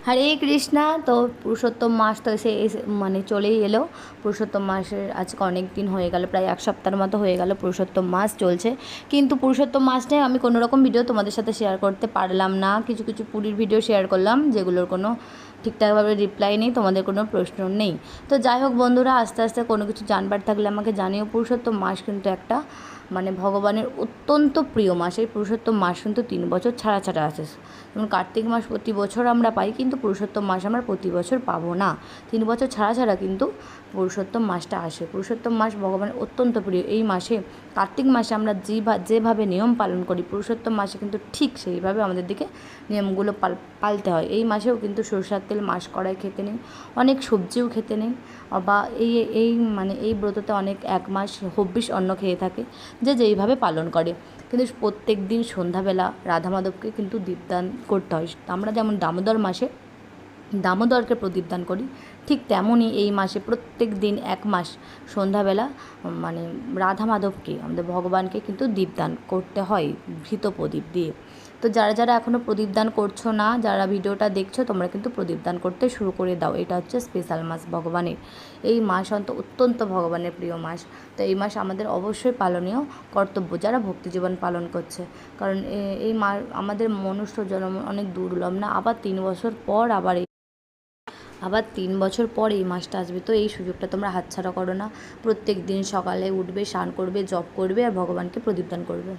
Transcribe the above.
হরে কৃষ্ণা। তো পুরুষোত্তম মাস তো মানে চলেই এলো। পুরুষোত্তম মাসের আজকে অনেক দিন হয়ে গেল, প্রায় এক সপ্তাহের মতো হয়ে গেল পুরুষোত্তম মাস চলছে। কিন্তু পুরুষোত্তম মাস নিয়ে আমি কোনো রকম ভিডিও তোমাদের সাথে শেয়ার করতে পারলাম না। কিছু কিছু পুরীর ভিডিও শেয়ার করলাম, যেগুলোর কোনো ঠিকঠাকভাবে রিপ্লাই নেই, তোমাদের কোনো প্রশ্ন নেই। তো যাই হোক বন্ধুরা, আস্তে আস্তে কোনো কিছু জানবার থাকলে আমাকে জানিও। পুরুষোত্তম মাস কিন্তু একটা মানে ভগবানের অত্যন্ত প্রিয় মাস। এই পুরুষোত্তম মাস কিন্তু 3 বছর ছাড়া ছাড়া আসে। যেমন কার্তিক মাস প্রতি বছর আমরা পাই, কিন্তু পুরুষোত্তম মাস আমরা প্রতি বছর পাবো না। 3 বছর ছাড়া ছাড়া কিন্তু পুরুষোত্তম মাসটা আসে। পুরুষোত্তম মাস ভগবানের অত্যন্ত প্রিয়। এই মাসে কার্তিক মাসে আমরা যেভাবে নিয়ম পালন করি, পুরুষোত্তম মাসে কিন্তু ঠিক সেইভাবে আমাদের দিকে নিয়মগুলো পালতে হয়। এই মাসেও কিন্তু সরষের তেল মাস কড়াই খেতে নেই, অনেক সবজিও খেতে নেই, বা এই ব্রততে অনেক 1 মাস হব্বিষ অন্ন খেয়ে থাকে, যে যেইভাবে পালন করে। কিন্তু প্রত্যেক দিন সন্ধ্যাবেলা রাধা মাধবকে কিন্তু দীপদান করতে হয়। আমরা যেমন দামোদর মাসে দামোদরকে প্রদীপদান করি, ঠিক তেমনই এই মাসে প্রত্যেক দিন 1 মাস সন্ধ্যাবেলা মানে রাধা মাধবকে, আমাদের ভগবানকে কিন্তু দীপদান করতে হয় ঘৃত প্রদীপ দিয়ে। তো যারা যারা এখনও প্রদীপদান করছো না, যারা ভিডিওটা দেখছো, তোমরা কিন্তু প্রদীপদান করতে শুরু করে দাও। এটা হচ্ছে স্পেশাল মাস ভগবানের। এই মাস অত্যন্ত ভগবানের প্রিয় মাস। তো এই মাস আমাদের অবশ্যই পালনীয় কর্তব্য, যারা ভক্তি জীবন পালন করছে। কারণ এই আমাদের মনুষ্য জন্ম অনেক দুর্লভ না, আবার 3 বছর পর আবার 3 বছর পর এই মাসটা আসবে। তো এই সুযোগটা তোমরা হাতছাড়া করো না। প্রত্যেক দিন সকালে উঠবে, স্নান করবে, জপ করবে আর ভগবানকে প্রদীপদান করবে।